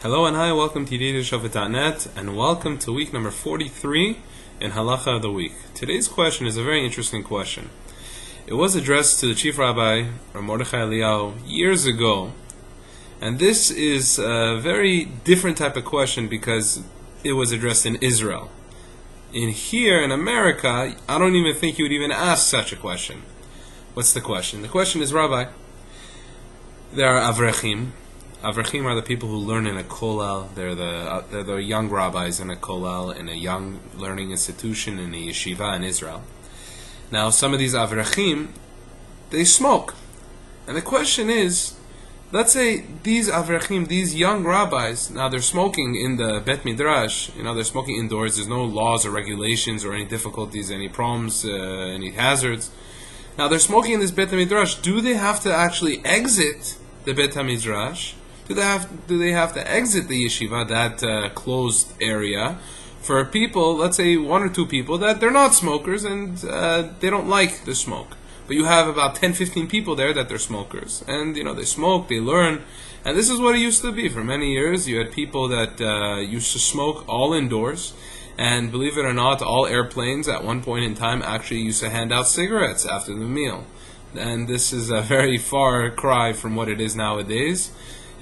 Hello and hi, welcome to Yedidia Shofet.net, and welcome to week number 43 in Halacha of the week. Today's question is a very interesting question. It was addressed to the Chief Rabbi, Mordechai Eliyahu, years ago, and this is a very different type of question because it was addressed in Israel. Here in America, I don't even think you would even ask such a question. What's the question? The question is, Rabbi, there are Avrechim. Avrechim are the people who learn in a kollel. They're the young rabbis in a kollel, in a young learning institution, in a yeshiva in Israel. Now, some of these Avrechim, they smoke. And the question is, let's say these Avrechim, these young rabbis, now they're smoking in the Bet Midrash, they're smoking indoors, there's no laws or regulations or any difficulties, any problems, any hazards. Now they're smoking in this Bet Midrash. Do they have to actually exit the Bet Midrash? Do they have to exit the yeshiva, that closed area, for people, let's say one or two people, that they're not smokers and they don't like the smoke? But you have about 10-15 people there that they're smokers. And, they smoke, they learn. And this is what it used to be. For many years, you had people that used to smoke all indoors. And believe it or not, all airplanes at one point in time actually used to hand out cigarettes after the meal. And this is a very far cry from what it is nowadays.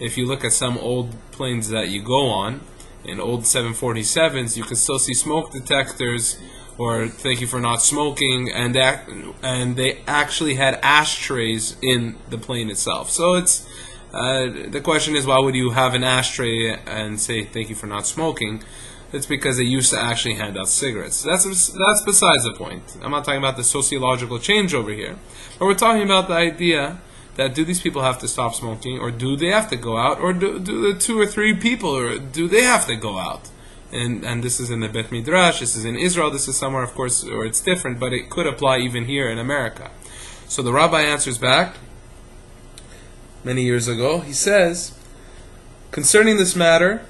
If you look at some old planes that you go on, in old 747s, you can still see smoke detectors, or thank you for not smoking, and they actually had ashtrays in the plane itself. So it's the question is, why would you have an ashtray and say thank you for not smoking? It's because they used to actually hand out cigarettes. That's besides the point. I'm not talking about the sociological change over here, but we're talking about the idea that do these people have to stop smoking, or do they have to go out, or do the two or three people, or do they have to go out? And this is in the Bet Midrash, this is in Israel, this is somewhere, of course, or it's different, but it could apply even here in America. So the rabbi answers back, many years ago, he says, concerning this matter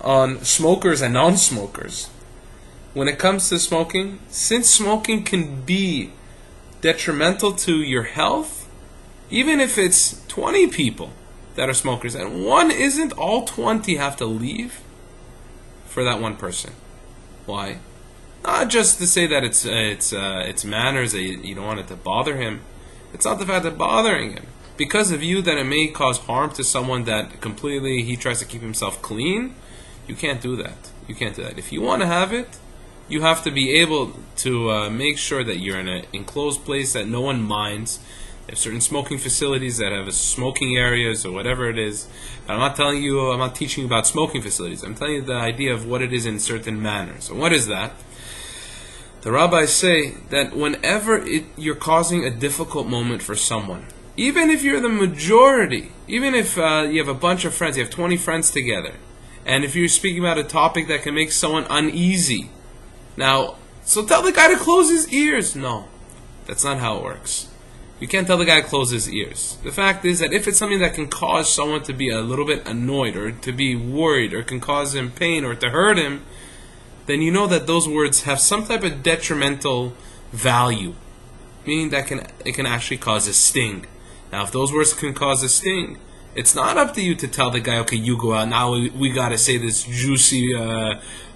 on smokers and non-smokers, when it comes to smoking, since smoking can be detrimental to your health, even if it's 20 people that are smokers, and one isn't, all 20 have to leave for that one person. Why? Not just to say that it's manners, that you don't want it to bother him. It's not the fact of bothering him. Because of you, that it may cause harm to someone that completely, he tries to keep himself clean, you can't do that. You can't do that. If you want to have it, you have to be able to make sure that you're in an enclosed place that no one minds. There's certain smoking facilities that have smoking areas or whatever it is. I'm not teaching you about smoking facilities. I'm telling you the idea of what it is in certain manners. So what is that? The rabbis say that whenever you're causing a difficult moment for someone, even if you're the majority, even if you have a bunch of friends, you have 20 friends together, and if you're speaking about a topic that can make someone uneasy, now, so tell the guy to close his ears. No, that's not how it works. You can't tell the guy to close his ears. The fact is that if it's something that can cause someone to be a little bit annoyed, or to be worried, or can cause him pain, or to hurt him, then you know that those words have some type of detrimental value, meaning that it can actually cause a sting. Now, if those words can cause a sting, it's not up to you to tell the guy, okay, you go out, now we got to say this juicy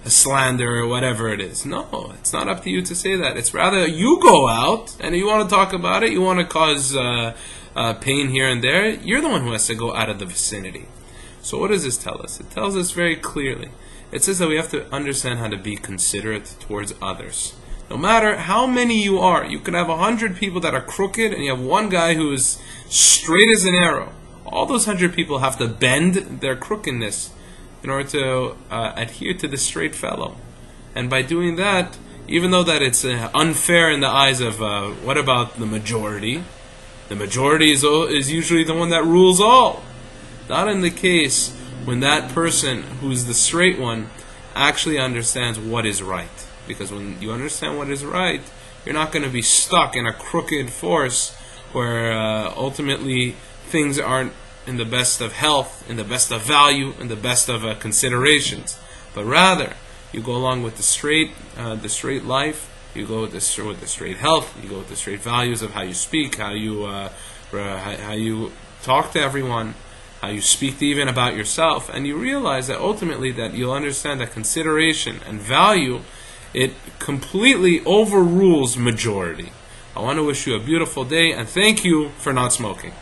slander or whatever it is. No, it's not up to you to say that. It's rather you go out, and you want to talk about it, you want to cause pain here and there, you're the one who has to go out of the vicinity. So what does this tell us? It tells us very clearly. It says that we have to understand how to be considerate towards others. No matter how many you are, you could have 100 people that are crooked, and you have one guy who is straight as an arrow. All those 100 people have to bend their crookedness in order to adhere to the straight fellow. And by doing that, even though that it's unfair in the eyes of what about the majority? The majority is usually the one that rules all. Not in the case when that person who's the straight one actually understands what is right. Because when you understand what is right, you're not going to be stuck in a crooked force where ultimately things aren't in the best of health, in the best of value, in the best of considerations. But rather, you go along with the straight life. You go with the straight health. You go with the straight values of how you speak, how you talk to everyone, how you speak even about yourself, and you realize that ultimately that you'll understand that consideration and value, it completely overrules majority. I want to wish you a beautiful day, and thank you for not smoking.